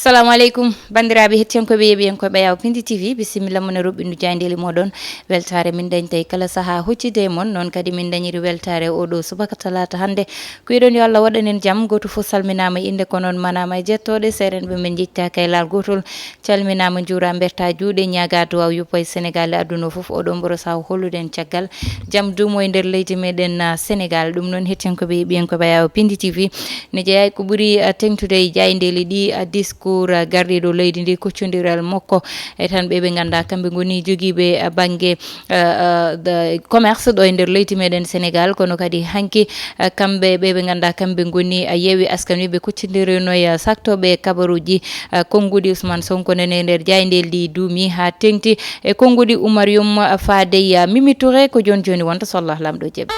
Assalamu alaikum bandiraɓe hettiyankoɓe yeɓiyankoɓe yaw Piindi TV bisimilla mon e roɓɓindu jayndeli moɗon weltare min dañtay kala saaha huccide mon noon kadi min dañiri weltare oɗo subaka talata hande kuyiɗon yo Allah waɗanen jaam goto fof salminama inde ko noon manama e jettoɗe serenɓe men jetta kaylal gotol calminama juura berta juuɗe ñaga duwaw yuppo e Sénégal e aduna foof oɗo mboro saw holluden caggal jaam duumo e nder leydi meɗen Sénégal ɗum noon hettiyankoɓe yeɓiyankoɓe yaw Piindi TV ne jeeyay ko ɓuuri tengtude e jayndeli ɗi discours gardiɗo leydi ndi koccodiral makko e tan ɓe ganduɗa kamɓe goni joguiɓe banggue commerce ɗo e nder leydi meɗen Sénégal kono kadi hanki kamɓe ɓe ganduɗa kamɓe goni Yewwi Askan Wi ɓe koccodirino e saktoɓe kabaruji konngudi Ousmane Sonko nene nder jayndel ɗi duumi ha tengti e konngudi Oumar Youm faadey Mimi Touré ko joni wonta so Allah lamɗo jeeɓa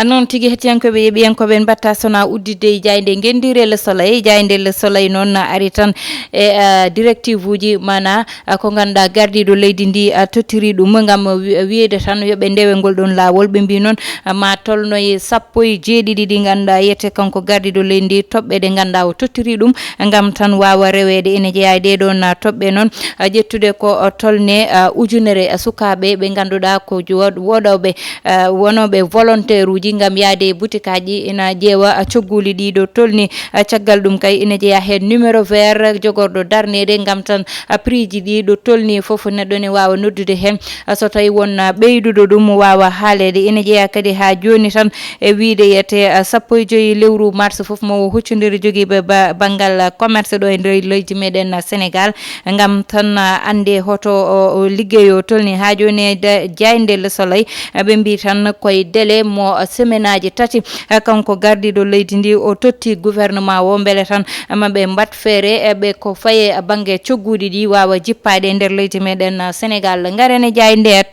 noon tigui hettiyankoɓe yeɓiyankoɓe mbatta sona uddide jaynde gendire Le Soleil jaynde Le Soleil noon ari tan e directive uji mana ko ganduɗa gardiɗo leydi ndi tottiri ɗum gam wiyede tan yooɓe ndewe ngol ɗon lawol ɓe mbi noon ma tolnoye 17 ɗi ganduɗa yiyete kanko gardiɗo leydi ndi toɓɓe ɗe ganduɗa o tottiri ɗum gam tan wawa rewede ene jeeya ɗe ɗon toɓɓe noon ƴettude ko tolne ujunere sukaɓe ɓe ganduɗa ko woɗoɓe wonoɓe volontaire uji gam yaade e boutique aji ina ƴeewa cogguli ɗiɗo tolni caggal ɗum kay ina jeeya hen numéro vert jogorɗo darnede gam tan prix ji ɗiɗo tolni foof neɗɗo ne wawa noddude hen so tawi won ɓeyduɗo ɗum wawa haalede ina jeeya kadi ha joni tan e wiide yete 15 lewru mars foof mo huccodiri joguiɓe banggal commerce ɗo e nder leydi meɗen Sénégal gam tan ande hoto liggueyo tolni ha joni jaynde Le Soleil ɓe mbi tan koye délai mo semaine aji tati kanko gardiɗo leydi ndi o totti gouvernement o beele tan maɓe mbat feere ɓe ko faye banggue cogguɗi ɗi wawa jippade e nder leydi meɗen Sénégal garene jaynde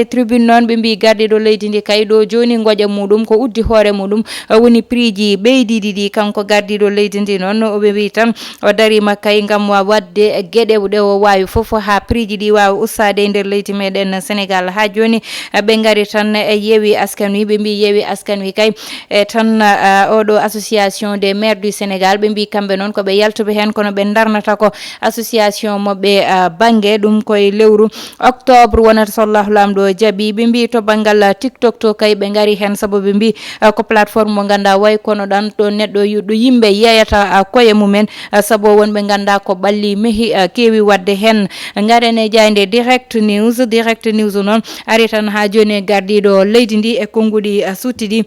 tribune noon ɓe mbi gardiɗo leydi ndi kay ɗo joni goƴa muɗum ko uddi hoore muɗum woni prix ji ɓeydiɗi ɗi kanko gardiɗo leydi ndi noon oɓe mbi tan o darima kay gam wadde gueɗe ɗe o wawi foof ha prix ji ɗi wawa ustade e nder leydi meɗen Sénégal ha joni ɓe gari tan e Yewwi Askan Wi ɓe mbi Yewwi Askan Wi kay e tan oɗo association des maires du Sénégal ɓe mbi kamɓe noon koɓe yaltuɓe hen kono ɓe darnata ko association moɓe banggue ɗum koye lewru octobre wonata so Allahu lamɗo jaaɓi ɓe mbi to banggal TikTok to kay ɓe gari hen saabu ɓe mbi ko plateforme mo ganduɗa way kono ɗan ɗo neɗɗo ɗo yimɓe yeyata koye mumen saabu wonɓe ganduɗa ko ɓalli meehi kewi wadde hen garene jaynde direct news noon ari tan ha joni gardiɗo leydi ndi e konngudi suttiɗi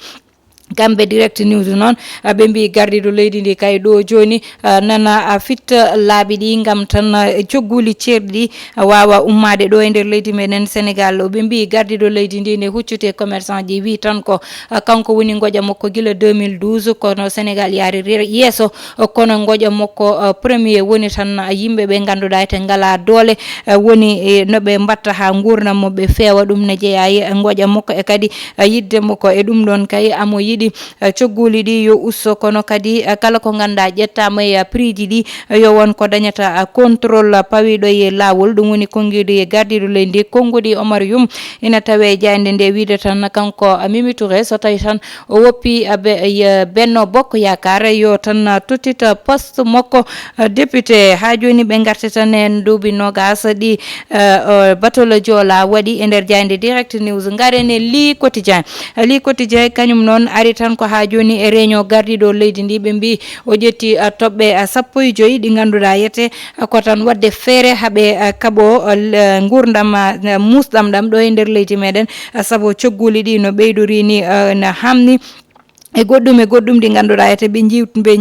kamɓe direct news noon ɓe mbi gardiɗo leydi ndi kay ɗo joni nana fitta laaɓi ɗi gam tan cogguli cerɗi ɗi wawa ummade ɗo e nder leydi meɗen Sénégal ɓe mbi gardiɗo leydi ndi ne huccute commerçant ji wi tan ko kanko woni goƴa makko guila 2012 kono Sénégal yaari yeeso kono goƴa makko premier woni tan yimɓeɓe ganduɗa ete ngala doole woni noɓe mbatta ha gurnam moɓe feewa ɗum ne jeeyayi goƴa makko e kadi yidde makko e ɗum ɗon kay amo yiiɗi cogguli ɗi yo usto kono kadi kala ko ganduɗa ƴettama e prix ji ɗi yo won ko dañata contrôle pawiɗo e lawol ɗum woni konngudi gardiɗo leydi ndi konngudi Oumar Youm ina tawe jaynde nde wiide tan kanko Mimi Touré so tawi tan o woppi Benno Bokk Yakar yo tan tottita poste makko député ha joni ɓe garte tan en duuɓi nogas ɗi batolo Joola waɗi e nder jaynde direct news garene li quotidien kañum noon ari tan ko ha joni e réunion gardiɗo leydi ndi ɓe mbi o ƴetti toɓɓe 15 ɗi ganduɗa yete ko tan wadde feere haaɓe kaaɓo gurdam musɗam ɗam ɗo e nder leydi meɗen saabu cogguli ɗi no ɓeydori ni no hamni e goɗɗum ɗi ganduɗa ete ɓe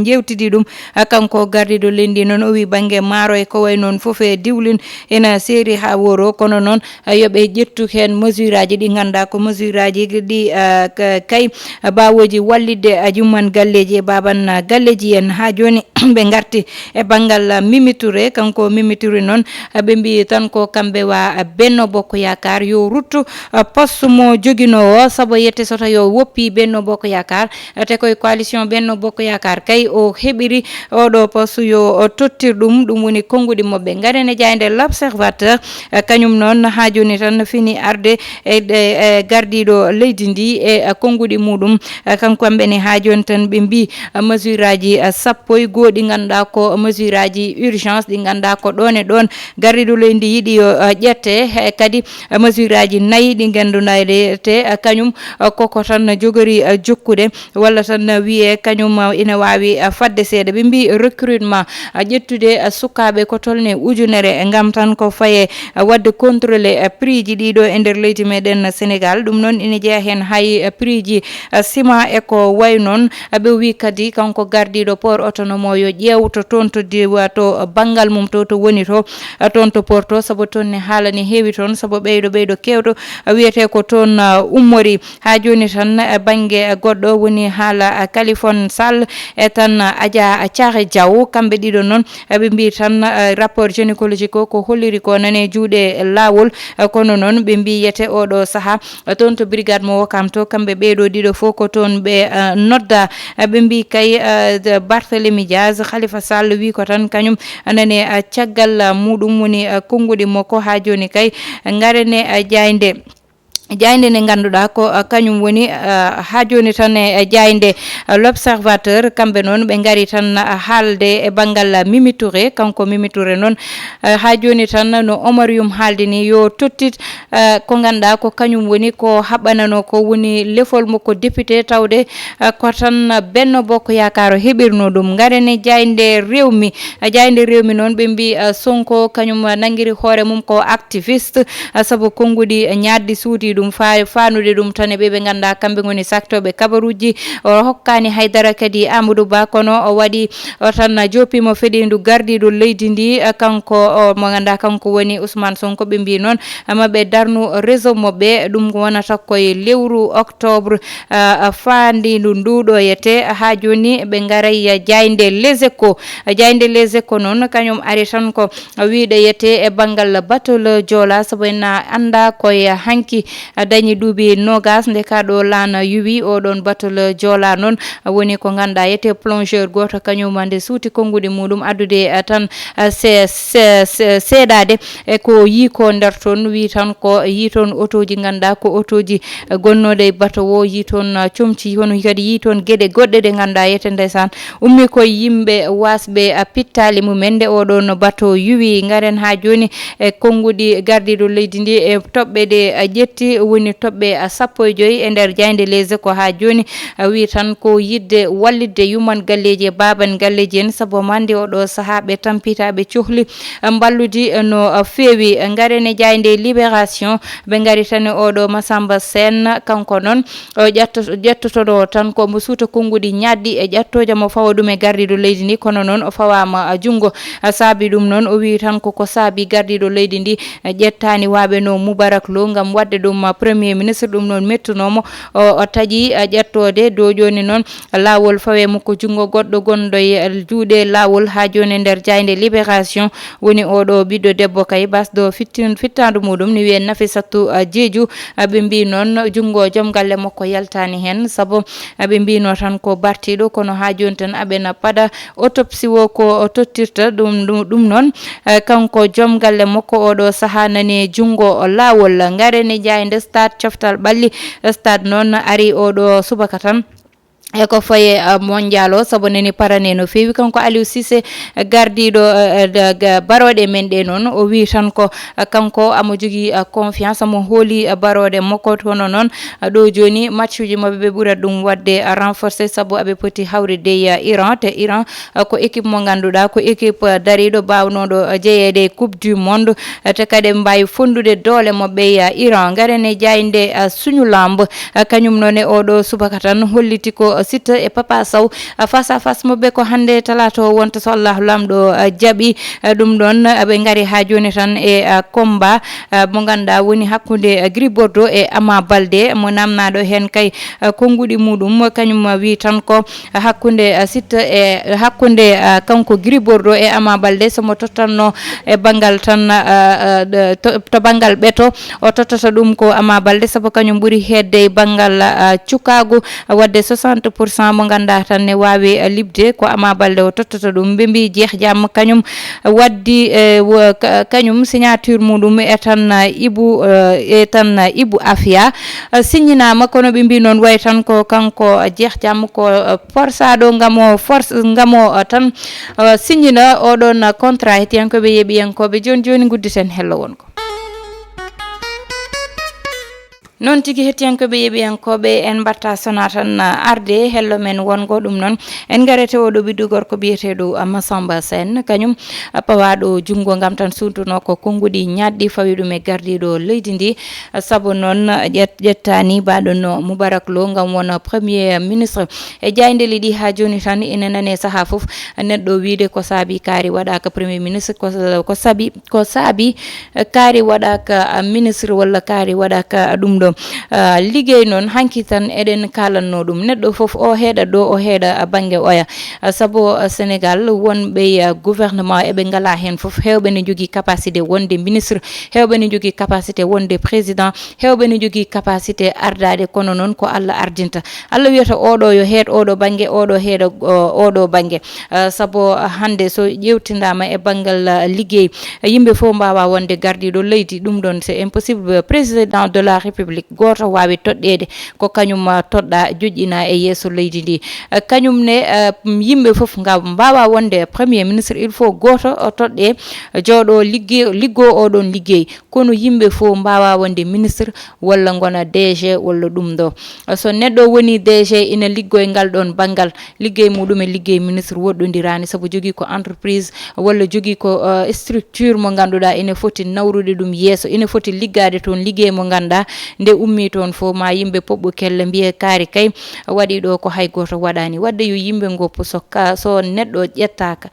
jewtidi ɗum kanko gardiɗo leydi noon o wi banggue maaro e ko way noon foof e diwlin ena seeri ha woro kono noon yooɓe ƴettu hen mesure aji ɗi ganduɗa ko mesure aji ɗi kay bawoji wallidde jumman galleji e baban galleji en ha joni ɓe garti e banggal Mimi Touré kanko Mimi Touré noon ɓe mbi tan ko kamɓe wa Benno Bokk Yakar yo ruttu poste mo joguinowo saabu yette so tawi o woppi Benno Bokk Yakar te koye coalition Benno Bokk Yakar kay o heɓiri oɗo poste yo tottir ɗum woni konngudi mabɓe. Ngaren e jayde l'observateur kañum noon ha joni tan fini arde e gardiɗo leydi ndi e konngudi muɗum kanko kamɓene ha joni tan ɓe mbi mesure aji sappo e goho ɗi ganduɗa ko mesure aji urgence ɗi ganduɗa ko ɗon e ɗon gardiɗo leydi ndi yiiɗi yo ƴette kadi mesure aji nayyi ɗi ganduɗa te kañum koko tan jogori jokkude walla tan wiye kañum ina wawi fadde seeɗa. ɓe mbi recrutement ƴettude sukaɓe ko tolne ujunere gam tan ko faye wadde contrôlé prix ji ɗiɗo e nder leydi meɗen Sénégal. ɗum noon ina jeeya hen hay prix ji ciment e ko way noon. ɓe wi kadi kanko gardiɗo port autonome o yo ƴewto toon to diwa to banggal mum to woni to toon to port to saabu toon ne haalani heewi toon saabu ɓeyɗo kewɗo wiyete ko toon ummori. ha joni tan banggue goɗɗo woni haala Kalifone Sall e tan Adja Thiaré Diaw kamɓe ɗiɗo noon ɓe mbi tan rapport gynécologique o ko holliri ko nane juuɗe lawol kono noon ɓe mbi yete oɗo saaha toon to brigade mo Ouakam to kamɓe ɓeyɗo ɗiɗo fof ko toon ɓe nodda. ɓe mbi kay Barthélémy Diaz Khalifa Sall wi ko tan kañum nane caggal muɗum woni konngudi makko ha joni kay garene jayde nde ganduɗa ko kañum woni ha joni tan e jayde l'observateur kamɓe noon ɓe gari tan haalde e banggal Mimi Touré. kanko Mimi Touré noon ha joni tan no Oumarium haalde ni yo tottit ko ganduɗa ko kañum woni ko haɓanano ko woni lefol makko député tawde ko tan Benno Bokk Yakar heɓirno ɗum. garene jayde rewmi noon ɓe mbi Sonko kañum nanguiri hoore mum ko activiste saabu konngudi ñaddi suudi ɗum fanude ɗum tan e ɓe ganduɗa kamɓe goni saktoɓe kabaruji. o hokkani haydara kadi Amadou Ba kono o waɗi tan joppimo feɗindu gardiɗo leydi ndi kanko mo ganduɗa kanko woni Ousmane Sonko. ɓe mbi noon maɓe darnu réseau mabɓe ɗum wonata koye lewru octobre fandindu nduɗo yete. ha joni ɓe garay jayde les échos noon kañum ari tan ko wiiɗe yete e banggal batole Joola saabu en anda koye hanki dañi duuɓi nogas nde ka ɗo laana yuwi oɗon batole Joola noon woni ko ganduɗa yete plongeur goto kañum nde suuti konngudi muɗum addude tan seeɗade e ko yi ko nder toon. wi tan ko yi toon autoji ganduɗa ko autoji gonnoɗe e bateau o yi toon comci hono kadi yi toon gueɗe goɗɗe ɗe ganduɗa yete ndeysan ummi koye yimɓe wasɓe pittali mumen nde oɗon bateau yuwi. garen ha joni e konngudi gardiɗo leydi ndi e toɓɓe ɗe ƴetti woni toɓɓe 15 e nder jayde les échos ha joni wi tan ko yidde wallidde yuman galleji e baban galleji en saabu mande oɗo saaha ɓe tampita ɓe cohli mballudi no feewi. garene jayde libération ɓe gari tan oɗo Massamba Sène kanko noon ƴettotoɗo tan ko mo suuta konngudi ñaddi e ƴettoje mo fawa ɗum e gardiɗo leydi ndi kono noon o fawama jungo saabi ɗum noon o wi tan koko saabi gardiɗo leydi ndi ƴettani waɓe no Moubarak Lo gam wadde ɗum premier ministre. ɗum noon mettunomo o taaƴi ƴettode dow joni noon lawol fawe makko jungo goɗɗo gonɗo e juuɗe lawol. ha joni nder jayde libération woni oɗo ɓiɗɗo debbo kay basɗo fittandu muɗum ni wiye Nafissatou Diédhiou. ɓe mbi noon jungo joom galle makko yaltani hen saabu ɓe mbino tan ko bartiɗo kono ha joni tan aɓena paɗa autopsie o ko tottirta ɗum noon kanko joom galle makko oɗo saaha nani jungo lawol. garene jayde stade coftal ɓalli stade noon ari oɗo subaka tan e ko faye mondial o saabu nani parane no fewi. kanko Aliou Cissé gardiɗo baroɗe men ɗe noon o wi tan ko kanko amo jogui confiance amo hooli baroɗe makko kono noon ɗo joni match uji mabɓe ɓe ɓuurat ɗum wadde renforcé saabu aɓe poti hawride Iran te Iran ko équipe mo ganduɗa ko équipe dariɗo bawnoɗo jeeyede coupe du monde te kadi mbawi fondude doole mabɓe Iran. garene jayde suñu lambe kañum noon e oɗo subaka tan holliti ko Siteu e Papa Sow face à face mabɓe ko hande talata o wonta so Allahu lamɗo jaaɓi ɗum ɗon ɓe gari ha joni tan e combat mo ganduɗa woni hakkude Gris Bordeaux e Ama Baldé mo namnaɗo hen kay konngudi muɗum kañum wi tan ko hakkude Siteu e hakkude kanko Gris Bordeaux e Ama Baldé somo tottanno e banggal tan to banggal ɓeeto o tottata ɗum ko Ama Baldé saabu kañum ɓuuri hedde banggal cukkagu wadde 60 50% mo ganda tan ne wawi libde ko Ama Baldé o tottata ɗum ɓe mbi jeeh jam kañum waddi kañum signature muɗum e tan Ibou Afia signinama kono ɓe mbi noon way tan ko kanko jeeh jam ko forçaɗo ngamo tan signina oɗon contrat hettiyankoɓe yeeɓiyankoɓe joni gudditen hello wonko non tigi hettiyankoɓe yeeɓiyankoɓe en mbatta sona tan arde hello men wongo ɗum noon en garete oɗo ɓiɗɗo gorko biyeteɗo Massamba Sène kañum pawaɗo jungo gam tan suntuno ko konngudi ñadɗi fawi ɗum e gardiɗo leydi ndi saabu noon ƴettani baɗono Moubarak Lo gam wona premier ministre e jayndeli ɗi ha joni tan ina nane saaha foof neɗɗo wiide ko saabi kaari waɗaka premier ministre ko saabi kaari waɗaka ministre walla kaari waɗaka ɗum ɗo liggey noon hanki tan eɗen kalanno ɗum neɗɗo foof o heeɗa ɗo o heeɗa banggue oya saabu Sénégal wonɓe gouvernement eɓe ngala hen foof hewɓe ne jogui capacité wonde ministre hewɓe ne jogui capacité wonde président hewɓe ne jogui capacité ardade kono noon ko Allah ardinta Allah wiyata oɗo yo heed oɗo banggue oɗo heeɗa oɗo banggue saabu hande so ƴewtidama e banggal liggey yimɓe foof mbawa wonde gardiɗo leydi ɗum ɗon c'est impossible président de la république goto wawi toɗɗede ko kañum toɗɗa joƴƴina e yeeso leydi ndi kañum ne yimɓe foof mbawa wonde premier ministre il faut goto toɗɗe jooɗo liggo oɗon liggey kono yimɓe foof mbawa wonde ministre walla gona DG walla ɗum ɗo so neɗɗo woni DG ina liggoye ngal ɗon banggal liggey muɗum e liggey ministre woɗɗodirani saabu jogui ko entreprise walla jogui ko structure mo ganduɗa ina foti nawrude ɗum yeeso ina foti liggade toon liggey mo ganduɗa nde ummi toon fo ma yimɓe poɓɓo kella mbiye kaari kay waɗi ɗo ko hay goto waɗani wadde yo yimɓe goppu so neɗɗo ƴettaka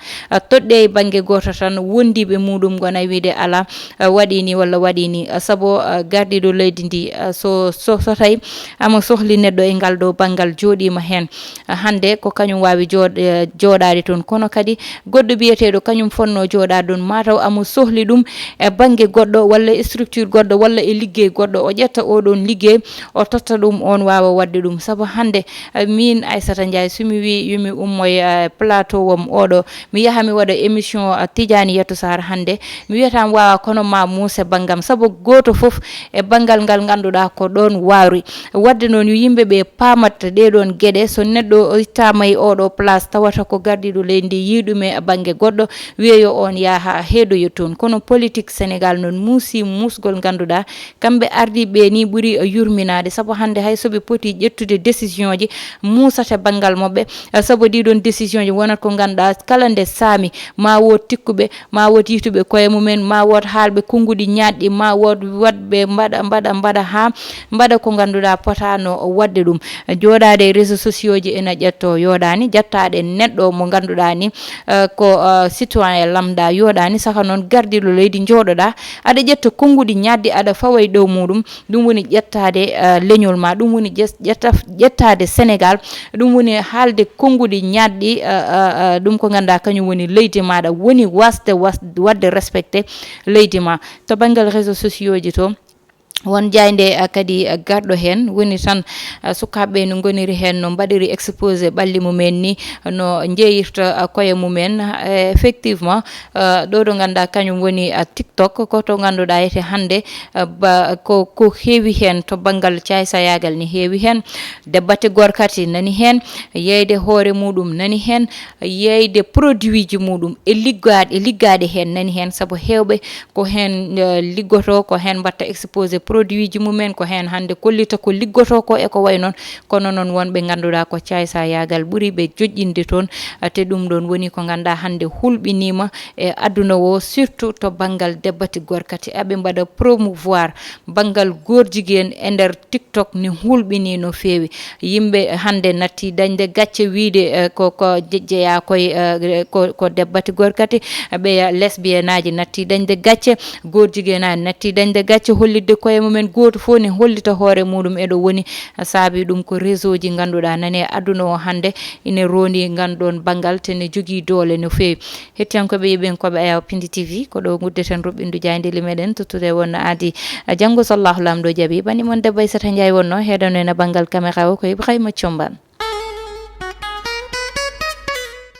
toɗɗe e banggue goto tan wondiɓe muɗum gona wiide ala waɗini walla waɗini saabu gardiɗo leydi ndi so tawi ama sohli neɗɗo e ngal ɗo banggal joɗima hen hande ko kañum wawi joɗade toon kono kadi goɗɗo biyeteɗo kañum fonno joɗade ɗon mataw amo sohli ɗum e banggue goɗɗo walla e structure goɗɗo walla e liggey goɗɗo o ƴetta oɗon liggey o totta ɗum on wawa wadde ɗum saabu hande min Aissata Ndiaye somi wi yomi ummoye plateau wom oɗo mi yaha mi waɗa émission Tidiani Yetto Sar hande mi wiyata mi wawa kono ma muuse banggam saabu goto foof e banggal ngal ganduɗa ko ɗon wawri wadde noon yo yimɓeɓe pamat ɗeɗon gueɗe so neɗɗo ittama e oɗo place tawata ko gardiɗo leydi yiɗume banggue goɗɗo wiyeyo on yaha heedoyo toon kono politique Sénégal noon muusi musgol ganduɗa kamɓe ardiɓe ni ɓuuri yurminade saabu hande hay soɓe poti ƴettude décision ji musata banggal mabɓe saabu ɗiɗon décision ji wonat ko ganduɗa kala nde saami ma wod tikkuɓe ma wod yituɓe koye mumen ma wod haalɓe konngudi ñaɗɗi ma wod wadɓe mbaɗa ko ganduɗa potano wadde ɗum joɗade e réseaux sociaux ji ena ƴetto yoɗani jettaɗe neɗɗo mo ganduɗa ni ko citoyen lambda yoɗani saka noon gardiɗo leydi joɗoɗa aɗa ƴetta konngudi ñaɗɗi aɗa fawa e dow muɗum ɗum woni ƴettade leñol ma ɗum woni ƴettade Sénégal ɗum woni haalde konngudi ñaɗɗi ɗum ko ganduɗa kañum woni leydi maɗa woni wadde respecté leydi ma to banggal réseaux sociaux ji to won jayde kadi garɗo hen woni tan sukaɓe no goniri hen no mbaɗiri exposé ɓalli mumen ni no jeeyirta koye mumen effectivement ɗo ɗo ganduɗa kañum woni TikTok ko to ganduɗa ete hande ko heewi hen to banggal caysayagal ni heewi hen debbate gorkati nani hen yeyde hoore muɗum nani hen yeyde produit ji muɗum e liggade hen nani hen saabu hewɓe ko hen liggoto ko hen mbatta exposé produit ji mumen ko hen hande kollita ko liggoto ko e ko way noon kono noon wonɓe ganduɗa ko caysa yagal ɓuuri ɓe joƴƴinde toon te ɗum ɗon woni ko ganduɗa hande hulɓinima e aduna o surtout to banggal debbati gorkati eɓe mbaɗa promouvoir banggal gorjiguen e nder TikTok ni hulɓini no fewi yimɓe hande natti dañde gacce wiide ko jeeya koye ko debbati gorkati ɓe lesbienne aji natti dañde gacce gorjiguen aji natti dañde gacce hollidde koye mumen goto fof ne hollita hoore muɗum eɗo woni saabi ɗum ko réseau ji ganduɗa nane aduna o hande ine rondi ganduɗon banggal tene jogui doole no fewi hettiyankoɓe yiɓen koɓe aya Piindi TV ko ɗo guddeten ruɓɓindu jayndeli meɗen tottude wonno aadi janggo sallahu lamɗo jaaɓi bani moon debbo Aissata Ndiaye wonno heɗano en banggal caméra o ko Ibrahima Thiombane